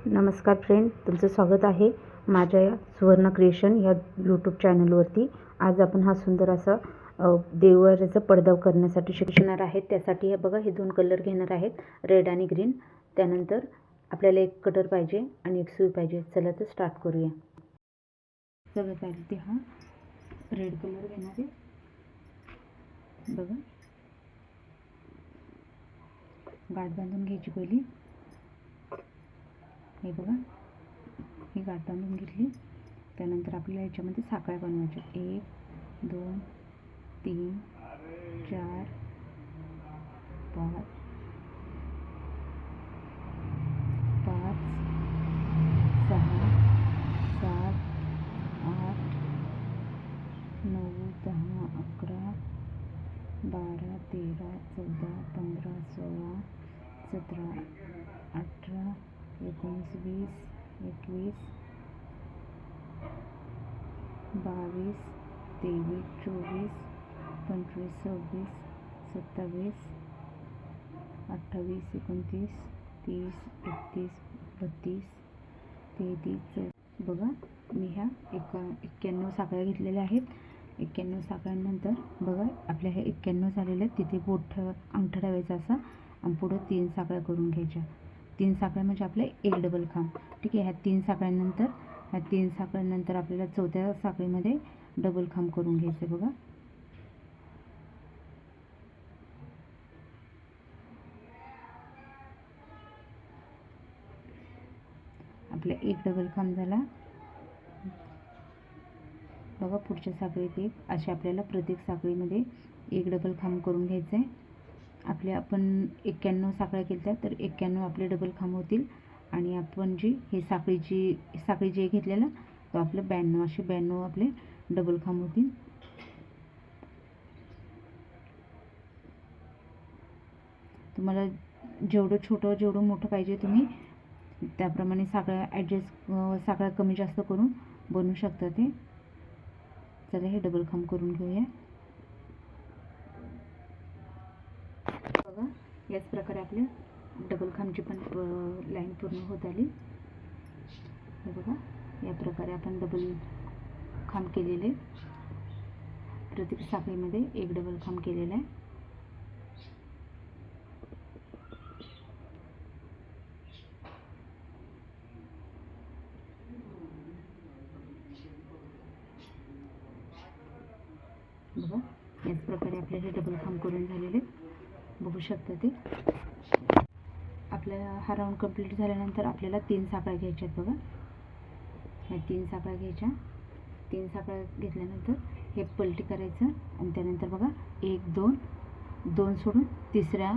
नमस्कार फ्रेंड, तुमचं स्वागत आहे माझ्या या सुवर्ण क्रिएशन या यूट्यूब चॅनलवरती। आज आपण हा सुंदर असा देवाऱ्याचा पडदा करण्यासाठी शिकणार आहेत। त्यासाठी हे बघा, हे दोन कलर घेणार आहेत, रेड आणि ग्रीन। त्यानंतर आपल्याला एक कटर पाहिजे आणि एक सुई पाहिजे। चला तर स्टार्ट करूया। सगळं पहिले ते हा रेड कलर घेणार आहे बघा, गाठ बांधून घ्यायची पहिली। हे बघा, ही गाठ बांधून घेतली। त्यानंतर आपल्याला याच्यामध्ये साखळ्या बनवायच्या, 1 2 3 4 5 5 6 7 8 9 10 11 12 13 14 15 16 17 18 19 20 21 22 23 24 25 26 27 28 29 30 31 32 33 बघा, मी ह्या 91 साखळ्या घेतलेल्या आहेत। 91 साखळ्यांनंतर बघा, आपल्या ह्या 91 झालेल्या आहेत, तिथे बोट अंगठा ठेवायचा असा आणि पुढे 3 साखळ्या करून घ्यायच्या। 3 साखळ्या म्हणजे आपले एक डबल खांब, ठीक आहे। ह्या 3 साखळ्यांनंतर आपल्याला चौथ्या साखळीमध्ये डबल खांब करून घ्यायचे बघा। आपला एक डबल खांब झाला बघा। पुढच्या साखळीत एक, अशा आपल्याला प्रत्येक साखळीमध्ये एक डबल खांब करून घ्यायचं आहे। आपल्या आपण 91 साखळ्या केल्या, तर 91 आपले डबल खांब होतील आणि आपण जी हे साखळी जे घेतलेला तो आपलं 92, असे 92 आपले डबल खांब होतील। तुम्हाला जेवढं छोटं जेवढं मोठं पाहिजे तुम्ही त्याप्रमाणे साखळ्या कमी जास्त करून बनवू शकता ते। चला, हे डबल खांब करून घेऊया बघा। याच प्रकारे आपले डबल खांबची पण लाईन पूर्ण होत आली। हे बघा, या प्रकारे आपण डबल खांब केलेले, प्रत्येक साखळीमध्ये एक डबल खांब केलेला आहे। बघा, याच प्रकारे आपल्याला डबल खांब करून झालेले बघू शकता ते। आपला हा राऊंड कंप्लीट झाल्यानंतर आपल्याला 3 साखळ्या घ्यायच्या आहेत बघा। ह्या 3 साखळ्या घ्यायच्या। 3 साखळ्या घेतल्यानंतर हे पलटी करायचं आणि त्यानंतर बघा 1 2 2 सोडून तिसऱ्या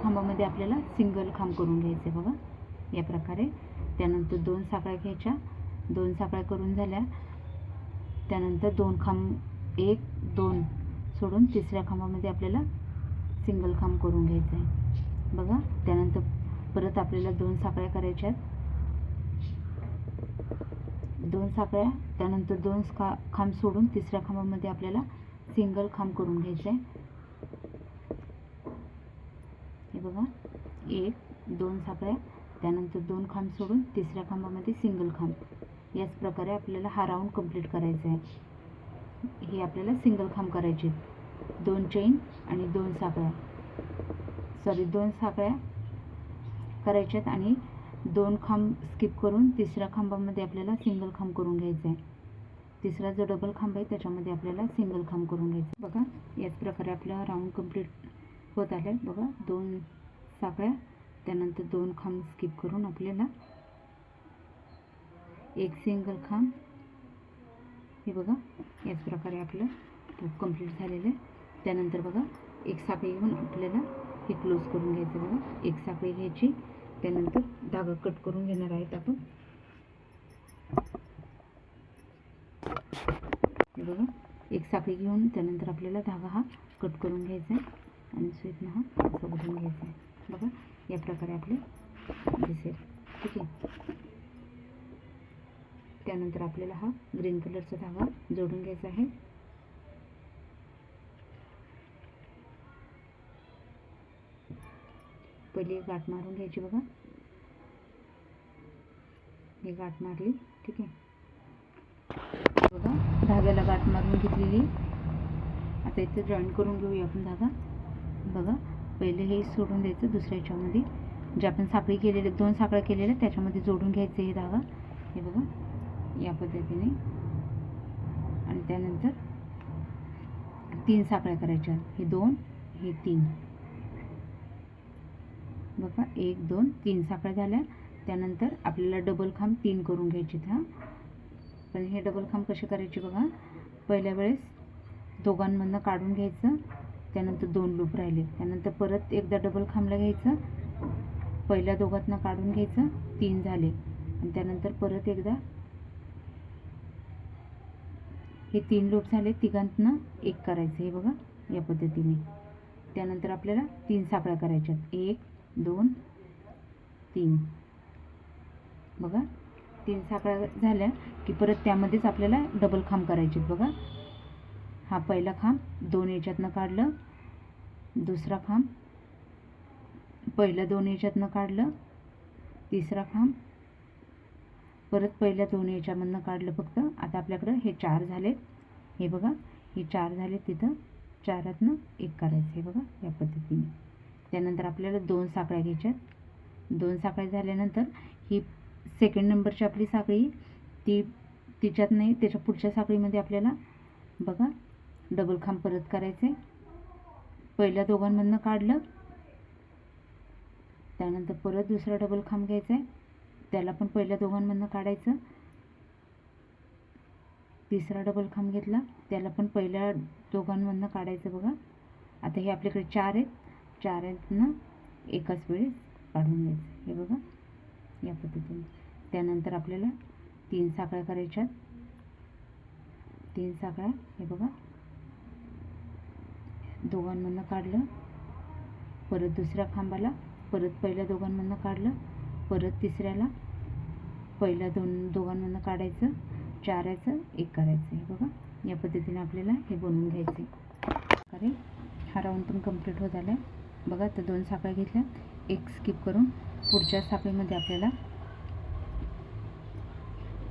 खांबामध्ये आपल्याला सिंगल खांब करून घ्यायचे बघा, या प्रकारे। त्यानंतर 2 साखळ्या घ्यायच्या। 2 साखळ्या करून झाल्या त्यानंतर 2 खांब 1 2 सोडून तिसऱ्या खांबामध्ये आपल्याला सिंगल खांब करून घ्यायचं आहे बघा। त्यानंतर परत आपल्याला 2 साखळ्या करायच्या आहेत। 2 साखळ्या, त्यानंतर 2 खांब सोडून तिसऱ्या खांबामध्ये आपल्याला सिंगल खांब करून घ्यायचं आहे। हे बघा, 1 2 साखळ्या, त्यानंतर 2 खांब सोडून तिसऱ्या खांबामध्ये सिंगल खांब। याच प्रकारे आपल्याला हा राऊंड कंप्लीट करायचा आहे। हे आपल्याला सिंगल खांब करायचे, 2 चेन आणि 2 साखळ्या करायच्यात आणि 2 खांब स्किप करून तिसऱ्या खांबामध्ये आपल्याला सिंगल खांब करून घ्यायचं आहे। तिसरा जो डबल खांब आहे त्याच्यामध्ये आपल्याला सिंगल खांब करून घ्यायचं बघा। याच प्रकारे आपला राऊंड कंप्लीट होत आले बघा। 2 साखळ्या, त्यानंतर 2 खांब स्किप करून आपल्याला एक सिंगल खांब। हे बघा, याच प्रकारे आपलं कंप्लीट झालेलं आहे। त्यानंतर बघा, एक साखळी घेऊन आपल्याला हे क्लोज करून घ्यायचं बघा। एक साखळी घ्यायची, त्यानंतर धागा कट करून घेणार आहेत आपण। हे बघा, एक साखळी घेऊन त्यानंतर आपल्याला धागा हा कट करून घ्यायचा आहे आणि सुईतनं हा असं ओढून घ्यायचा आहे बघा। या प्रकारे आपले दिसेल, ठीक आहे। त्यानंतर आपल्याला हा ग्रीन कलरचा धागा जोडून घ्यायचा आहे। पहिले गाठ मारून घ्यायची बघा, हे गाठ मारली, ठीक आहे. बघा धाग्याला गाठ मारून घेतलेली. आता इथे जॉईन करून घेऊया आपण धागा. बघा पहिले हे सोडून द्यायचं, दुसऱ्या ह्याच्यामध्ये जे आपण साखळी केलेले 2 साखळ्या केलेल्या त्याच्यामध्ये जोडून घ्यायचं हे धागा. हे बघा या पद्धतीने. आणि त्यानंतर 3 साखळ्या करायच्या. हे 2 हे 3. बघा 1 2 3 साखळ्या झाल्या. त्यानंतर आपल्याला डबल खांब 3 करून घ्यायचे. पण हे डबल खांब कसे करायचे बघा. पहिल्या वेळेस दोघांमधनं काढून घ्यायचं, त्यानंतर 2 लूप राहिले, त्यानंतर परत एकदा डबल खांबला घ्यायचं, पहिल्या दोघांतनं काढून घ्यायचं, 3 झाले, आणि त्यानंतर परत एकदा हे 3 लूप झाले, तिघांतनं 1 करायचं. हे बघा या पद्धतीने. त्यानंतर आपल्याला 3 साखळ्या करायच्यात. 1 2 3. बघा 3 साखळ्या झाल्या की परत त्यामध्येच आपल्याला डबल खांब करायचे. बघा हा पहिला खांब 2 याच्यातनं काढलं, दुसरा खांब पहिल्या 2 याच्यातनं काढलं, तिसरा खांब परत पहिल्या 2 याच्यामधनं काढलं फक्त. आता आपल्याकडं हे 4 झाले. हे बघा हे 4 झाले, तिथं 4तनं 1 करायचं. हे बघा या पद्धतीने. त्यानंतर आपल्याला 2 साखळ्या घ्यायच्यात. 2 साखळ्या झाल्यानंतर ही सेकंड नंबरची आपली साखळी, तिच्यात नाही, त्याच्या पुढच्या साखळीमध्ये आपल्याला बघा डबल खांब परत करायचे. पहिल्या दोघांमधनं काढलं, त्यानंतर परत दुसरा डबल खांब घ्यायचा आहे, त्याला पण पहिल्या दोघांमधनं काढायचं, तिसरा डबल खांब घेतला, त्याला पण पहिल्या दोघांमधनं काढायचं. बघा आता हे आपल्याकडे 4 आहेत, 4तनं एकाच वेळेस काढून घ्यायचं. हे बघा या पद्धतीने. त्यानंतर आपल्याला 3 साखळ्या करायच्यात. 3 साखळ्या. हे बघा दोघांमधनं काढलं, परत दुसऱ्या खांबाला, परत पहिल्या दोघांमधनं काढलं, परत तिसऱ्याला पहिल्या दोघांमधनं काढायचं, 4याचं 1 करायचं. हे बघा या पद्धतीने आपल्याला हे बनवून घ्यायचे. अरे हा राऊंड पण कंप्लीट होत आला आहे. बघा तर 2 साखळ्या घेतल्या, 1 स्किप करून पुढच्या साखळीमध्ये आपल्याला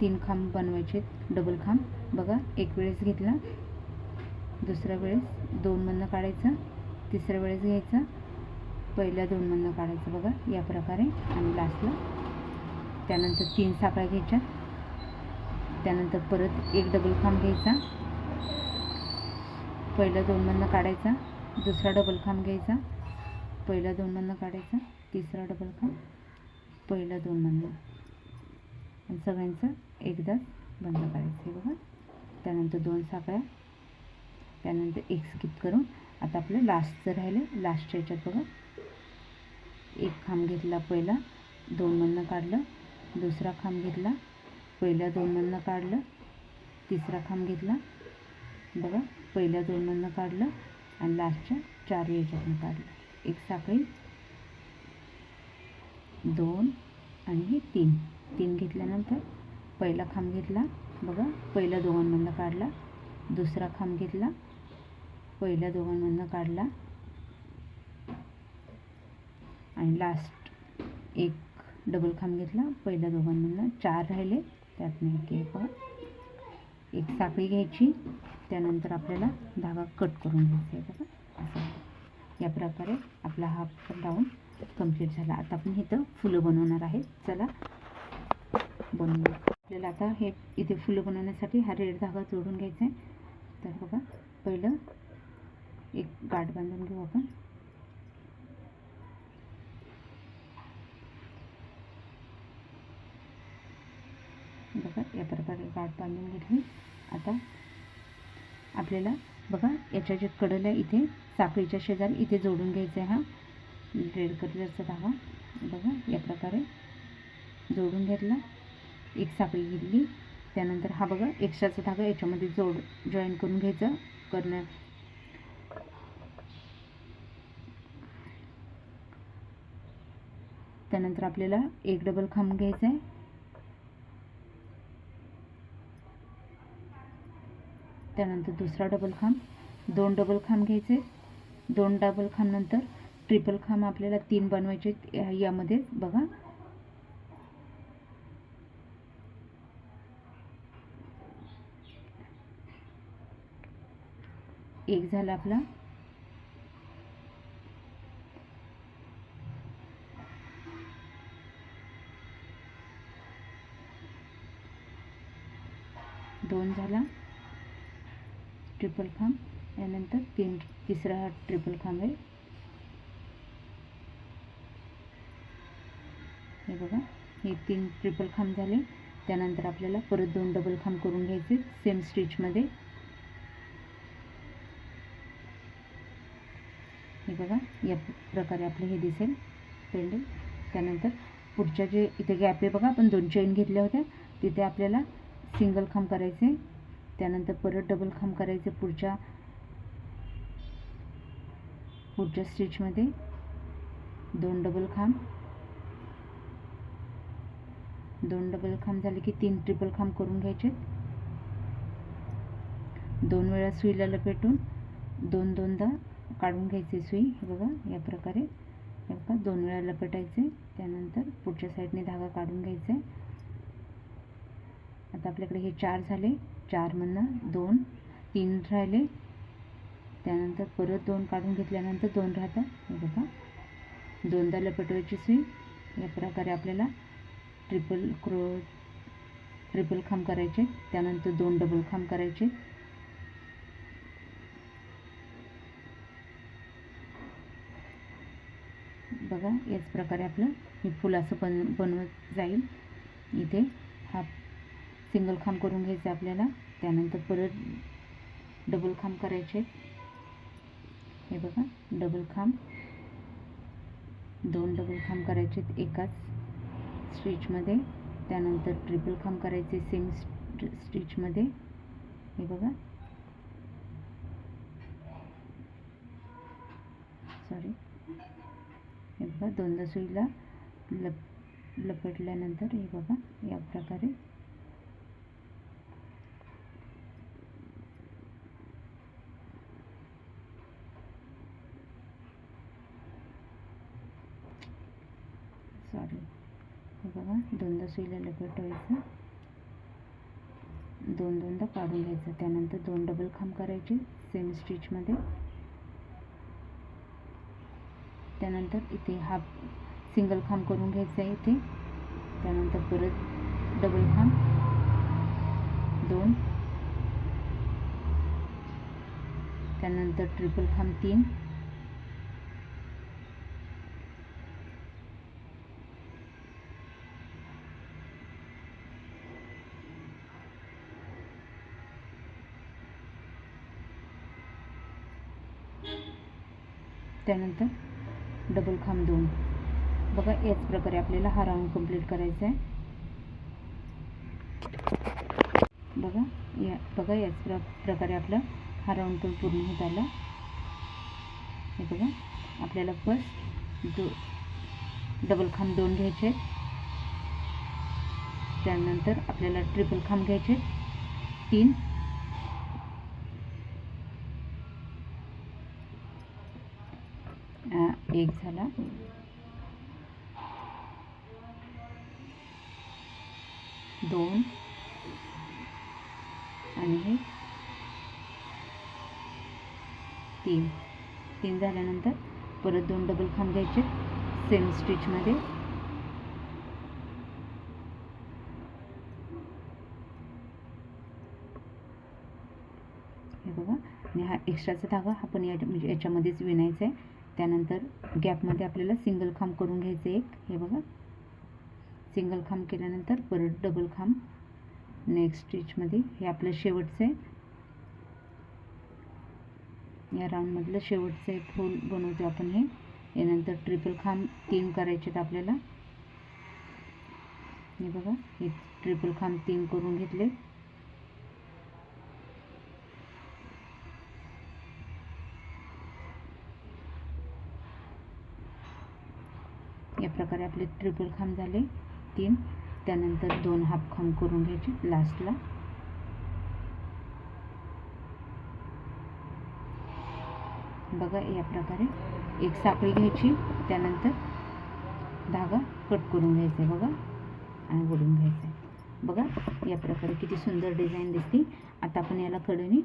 3 खांब बनवायचे, डबल खांब. बघा एक वेळेस घेतला, दुसऱ्या वेळेस 2 मधनं काढायचं, तिसऱ्या वेळेस घ्यायचं, पहिल्या 2 मधनं काढायचं. बघा या प्रकारे. आणि लास्टला त्यानंतर 3 साखळ्या घ्यायच्या, त्यानंतर परत 1 डबल खांब घ्यायचा, पहिल्या 2 मधनं काढायचा, दुसरा डबल खांब घ्यायचा, पहिल्या 2 मधनं काढायचा, तिसरा डबल खांब, पहिल्या 2 मधनं, आणि सगळ्यांचं एकदाच बंद करायचं. हे बघा. त्यानंतर 2 साखळ्या, त्यानंतर 1 स्किप करून आता आपलं लास्टचं राहिलं. लास्टच्या याच्यात बघा 1 खांब घेतला, पहिला 2 मधनं काढलं, दुसरा खांब घेतला, पहिल्या 2 मधनं काढलं, तिसरा खांब घेतला, बघा पहिल्या 2 मधनं काढलं, आणि लास्टच्या 4 याच्यातनं काढलं. 1 साखळी, 2 आणि हे 3 घेतल्यानंतर पहिला खांब घेतला, बघा पहिल्या दोघांमधनं काढला, दुसरा खांब घेतला, पहिल्या दोघांमधनं काढला, आणि लास्ट 1 डबल खांब घेतला, पहिल्या दोघांमधनं, 4 राहिले त्यातनं 1. बघा 1 साखळी घ्यायची, त्यानंतर आपल्याला धागा कट करून घ्यायचा आहे. बघा असं या प्रकारे आपला हा राऊंड कंप्लीट झाला. आता आपण इथं फुलं बनवणार आहे. चला बनवू. आपल्याला आता हे इथे फुलं बनवण्यासाठी हा रेड धागा जोडून घ्यायचा आहे. तर बघा पहिलं एक गाठ बांधून घेऊ आपण. बघा या प्रकारे गाठ बांधून घेतली. आता आपल्याला बघा याच्या जे कडलं आहे इथे साखळीच्या शेजारी इथे जोडून घ्यायचा आहे हा रेड कलरचा धागा. बघा या प्रकारे जोडून घेतला, 1 साखळी घेतली, त्यानंतर हा बघा एक्स्ट्राचा धागा याच्यामध्ये जॉईन करून घ्यायचं त्यानंतर आपल्याला 1 डबल खांब घ्यायचा आहे, त्यानंतर दुसरा डबल खांब, 2 डबल खांब घ्यायचे, 2 डबल खांब नंतर ट्रिपल खांब आपल्याला 3 बनवायचे यामध्ये. बघा एक झाला आपला. दोन झाला ट्रिपल खांब. यानंतर तिसरा हा ट्रिपल खांब आहे. हे बघा, हे 3 ट्रिपल खांब झाले. त्यानंतर आपल्याला परत 2 डबल खांब करून घ्यायचे सेम स्टिचमध्ये. हे बघा, या प्रकारे आपले हे दिसेल पेंडल. त्यानंतर पुढच्या जे इथे गॅप आहे बघा, आपण 2 चेन घेतल्या होत्या, तिथे आपल्याला सिंगल खांब करायचे. त्यानंतर परत डबल खांब करायचे पुढच्या स्टिचमध्ये. 2 डबल खांब, 2 डबल खांब झाले की 3 ट्रिपल खांब करून घ्यायचे. 2 वेळा सुईला लपेटून 2-2दा काढून घ्यायचे सुई. हे बघा, या प्रकारे हे बघा 2 वेळा लपेटायचे. त्यानंतर पुढच्या साईडने धागा काढून घ्यायचा. आता आपल्याकडे हे 4 झाले. 4 मधनं 2, 3 राहिले. त्यानंतर परत 2 काढून घेतल्यानंतर 2 राहतात. हे बघा, 2दा लपेटवायची सुई. या प्रकारे आपल्याला ट्रिपल खांब करायचे. त्यानंतर 2 डबल खांब करायचे. बघा, याच प्रकारे आपलं हे फुल असं बनवत जाईल. इथे हा सिंगल खांब करून घ्यायचा आपल्याला. त्यानंतर परत डबल खांब करायचे. हे बघा, डबल खांब, 2 डबल खांब करायचे एकाच स्टिचमध्ये. त्यानंतर ट्रिपल खांब करायचे सेम स्टिचमध्ये. हे बघा, हे बघा, 2दा सुईला लपेटल्यानंतर हे बघा, या प्रकारे हे बघा, 2दा सुईला लपेटवायचं, 2-2दा काढून घ्यायचं. त्यानंतर 2 डबल खांब करायचे सेम स्टिचमध्ये. त्यानंतर इथे हा सिंगल खांब करून घ्यायचा आहे इथे. त्यानंतर परत डबल खांब 2, त्यानंतर ट्रिपल खांब 3, त्यानंतर डबल खांब 2. बघा, याच प्रकारे आपल्याला हा राऊंड कंप्लीट करायचा आहे. बघा, याच प्रकारे आपला हा राऊंड पण पूर्ण होत आला. हे बघा, आपल्याला फर्स्ट डबल खांब 2 घ्यायचे. त्यानंतर आपल्याला ट्रिपल खांब घ्यायचे 3, एक झाला. 2 आणि हे 3 झाल्यानंतर परत 2 डबल खांब घ्यायचे सेम स्टिचमध्ये. हे बघा, आणि हा एक्स्ट्राचा धागा हा पण याच्यामध्येच विणायचा आहे. त्यानंतर गॅपमध्ये आपल्याला सिंगल खांब करून घ्यायचं एक. हे बघा, सिंगल खांब केल्यानंतर परत डबल खांब नेक्स्ट स्टिचमध्ये. हे आपलं शेवटचं आहे, या राऊंडमधलं शेवटचं एक फूल बनवतो आपण हे. यानंतर ट्रिपल खांब 3 करायचे आहेत आपल्याला. हे बघा, हे ट्रिपल खांब 3 करून घेतले. या प्रकारे आपले ट्रिपल खांब झाले 3. त्यानंतर 2 हाफ खांब करून घ्यायचे लास्टला. बघा, या प्रकारे एक साखळी घ्यायची. त्यानंतर धागा कट करून घ्यायचा बघा, आणि ओढून घ्यायचा. बघा, या प्रकारे किती सुंदर डिझाईन दिसते. आता आपण याला कडेने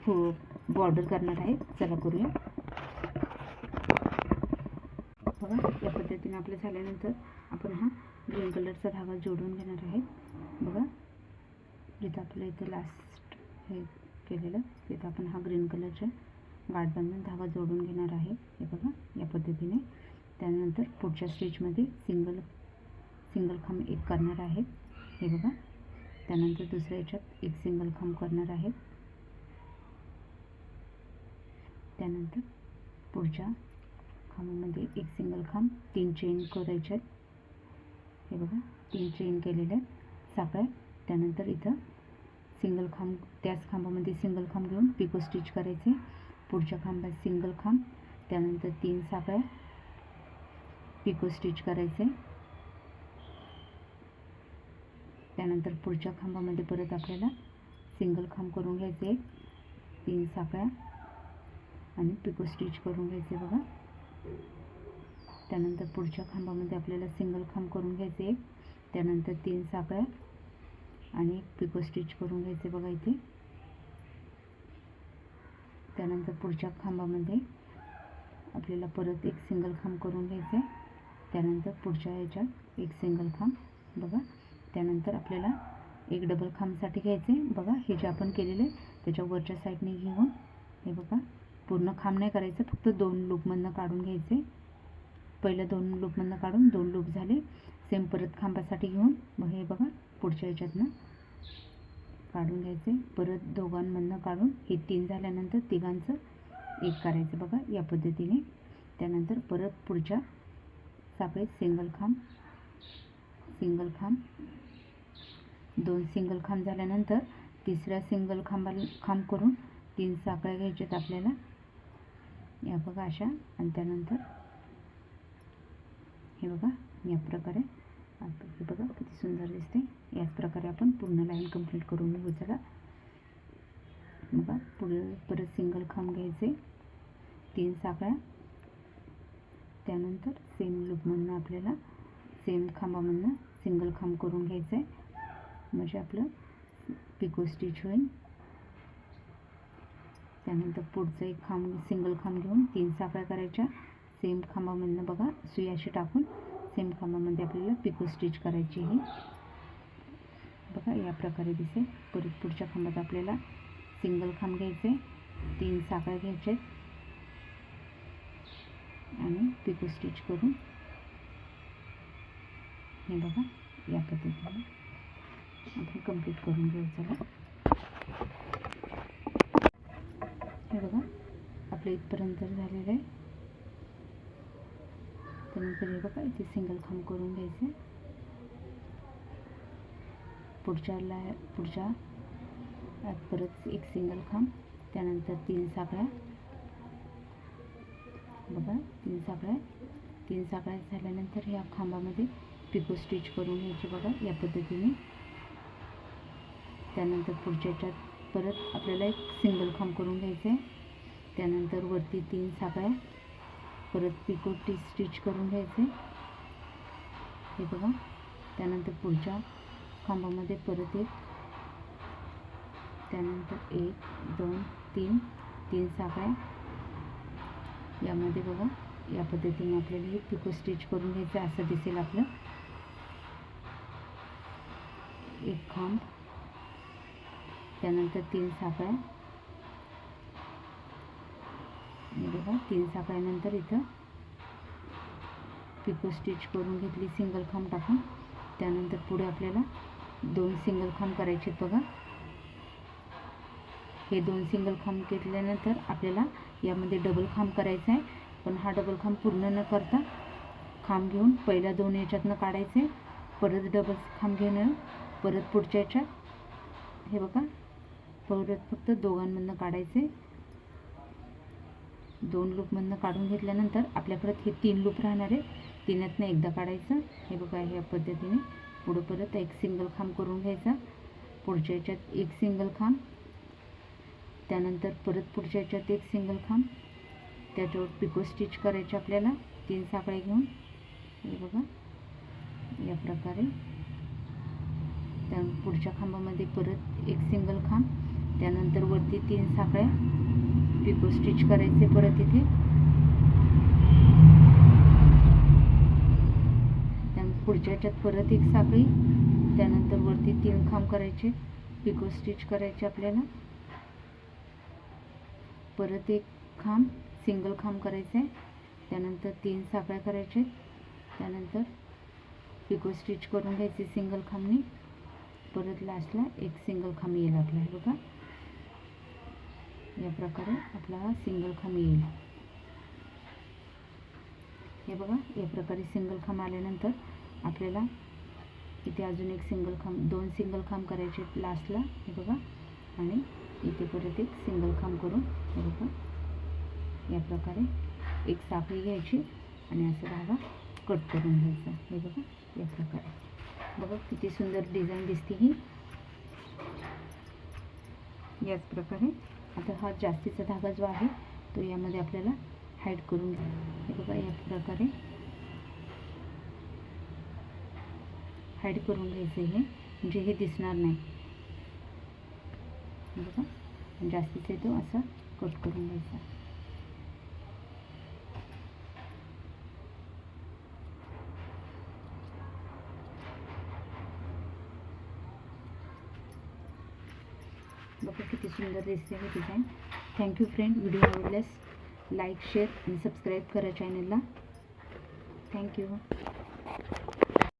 बॉर्डर करणार आहे. चला करूया. बघा या पद्धतीने आपलं झाल्यानंतर आपण हा ग्रीन कलरचा धागा जोडून घेणार आहे. बघा जिथं आपलं इथं लास्ट हे केलेलं तिथं आपण हा ग्रीन कलरचा गाठ बांधून धागा जोडून घेणार आहे. हे बघा या पद्धतीने. त्यानंतर पुढच्या स्टिचमध्ये सिंगल खांब एक करणार आहे. हे बघा. त्यानंतर दुसऱ्या याच्यात एक सिंगल खांब करणार आहे. त्यानंतर पुढच्या खांबामध्ये एक सिंगल खांब, 3 चेन करायचे आहेत. हे बघा 3 चेन केलेले आहेत साखळ्या. त्यानंतर इथं सिंगल खांब, त्याच खांबामध्ये सिंगल खांब घेऊन पिको स्टिच करायचे. पुढच्या खांबात सिंगल खांब, त्यानंतर 3 साखळ्या, पिको स्टिच करायचे. त्यानंतर पुढच्या खांबामध्ये परत आपल्याला सिंगल खांब करून घ्यायचे, 3 साखळ्या आणि पिको स्टिच करून घ्यायचे. बघा त्यानंतर पुढच्या खांबामध्ये आपल्याला सिंगल खांब करून घ्यायचे, त्यानंतर 3 साखळ्या आणि पिको स्टिच करून घ्यायचे. बघा इथे. त्यानंतर पुढच्या खांबामध्ये आपल्याला परत एक सिंगल खांब करून घ्यायचे, त्यानंतर पुढच्या ह्याच्यात एक सिंगल खांब. बघा त्यानंतर आपल्याला एक डबल खांबसाठी घ्यायचे. बघा हे जे आपण केलेले त्याच्या वरच्या साईडने घेऊन हे बघा पूर्ण खांब नाही करायचं, फक्त 2 लूपमधनं काढून घ्यायचे. पहिलं 2 लूपमधनं काढून 2 लूप झाले. सेम परत खांबासाठी घेऊन मग हे बघा पुढच्या ह्याच्यातनं काढून घ्यायचे. परत दोघांमधनं काढून हे 3 झाल्यानंतर तिघांचं एक करायचं. बघा या पद्धतीने. त्यानंतर परत पुढच्या साखळीत सिंगल खांब, 2 सिंगल खांब झाल्यानंतर तिसऱ्या सिंगल खांब करून 3 साखळ्या घ्यायच्यात आपल्याला. या बघा अशा. आणि त्यानंतर हे बघा या प्रकारे. हे बघा किती सुंदर दिसते. याच प्रकारे आपण पूर्ण लाईन कंप्लीट करून घेऊ. चला बघा पुढे परत सिंगल खांब घ्यायचे, 3 साखळ्या, त्यानंतर सेम लूपमधनं आपल्याला सेम खांबामधनं सिंगल खांब करून घ्यायचं आहे, म्हणजे आपलं पिको स्टिच होईल. त्यानंतर पुढचं एक खांब सिंगल खांब घेऊन 3 साखळ्या करायच्या. सेम खांबामधनं बघा सुई अशी टाकून सेम खांबामध्ये आपल्याला पिको स्टिच करायची आहे. बघा या प्रकारे दिसेल. परत पुढच्या खांबात आपल्याला सिंगल खांब घ्यायचे, 3 साखळ्या घ्यायचे आणि पिको स्टिच करून हे बघा या पद्धतीने आपण कंप्लीट करून घेऊ. चला हे बघा आपल्या इथपर्यंत झालेलं आहे. त्यानंतर हे बघा इथे सिंगल खांब करून घ्यायचे. पुढच्या परत एक सिंगल खांब, त्यानंतर 3 साखळ्या. बघा 3 साखळ्या झाल्यानंतर ह्या खांबामध्ये पिको स्टिच करून घ्यायची. बघा या पद्धतीने. त्यानंतर पुढच्या ह्याच्यात परत आपल्याला एक सिंगल खांब करून घ्यायचं आहे. त्यानंतर वरती 3 साखळ्या, परत पिको स्टिच करून घ्यायचे. हे बघा. त्यानंतर पुढच्या खांबामध्ये परत एक, त्यानंतर 1 2 3 साखळ्या. यामध्ये बघा या पद्धतीने आपल्याला हे पिको स्टिच करून घ्यायचं. असं दिसेल आपलं. एक खांब, त्यानंतर 3 साखळ्या. बघा 3 साखळ्यानंतर इथं पिको स्टिच करून घेतली सिंगल खांब टाकून. त्यानंतर पुढे आपल्याला 2 सिंगल खांब करायचे आहेत. बघा हे 2 सिंगल खांब घेतल्यानंतर आपल्याला यामध्ये डबल खांब करायचा आहे. पण हा डबल खांब पूर्ण न करता खांब घेऊन पहिल्या 2 याच्यातनं काढायचे, परत डबल खांब घेणं, परत पुढच्या याच्यात हे बघा परत फक्त दोघांमधनं काढायचे. 2 लूपमधनं काढून घेतल्यानंतर आपल्याकडे हे 3 लूप राहणार आहे. 3यातनं एकदा काढायचं. हे बघा ह्या पद्धतीने. पुढं परत एक सिंगल खांब करून घ्यायचा, पुढच्या याच्यात एक सिंगल खांब, त्यानंतर परत पुढच्या याच्यात एक सिंगल खांब, त्याच्यावर पिको स्टिच करायचे आपल्याला 3 साखळे घेऊन. हे बघा या प्रकारे. त्या पुढच्या खांबामध्ये परत एक सिंगल खांब, त्यानंतर वरती 3 साखळ्या पिको स्टिच करायचे परत इथे. त्यानंतर पुढच्या ह्याच्यात परत 1 साखळी, त्यानंतर वरती 3 खांब करायचे, पिको स्टिच करायचे आपल्याला. परत 1 खांब सिंगल खांब करायचं आहे, त्यानंतर 3 साखळ्या करायचे, त्यानंतर पिको स्टिच करून घ्यायचे सिंगल खांबनी. परत लास्टला 1 सिंगल खांब येईल आपला. हे बघा या प्रकारे आपला हा सिंगल खांब येईल. हे बघा या प्रकारे सिंगल खांब आल्यानंतर आपल्याला इथे अजून 1 सिंगल खांब, 2 सिंगल खांब करायचे लास्टला. हे बघा आणि इथे परत 1 सिंगल खांब करून हे बघा या प्रकारे 1 साखळी घ्यायची आणि असं धागा कट करून घ्यायचा. हे बघा या प्रकारे. बघा किती सुंदर डिझाईन दिसते ही. याच प्रकारे आता हा जास्तीचा धागा जो आहे तो यामध्ये आपल्याला हाईड करून घ्या. हे बघा या प्रकारे हाईड करून घ्यायचं हे, म्हणजे हे दिसणार नाही. बघा जास्तीचा तो असा कट करून घ्यायचा. बघा किती सुंदर दिसते हे डिझाईन. Thank you friend. व्हिडिओ आवडल्यास लाईक, शेअर आणि सबस्क्राईब करा चॅनलला. थँक्यू.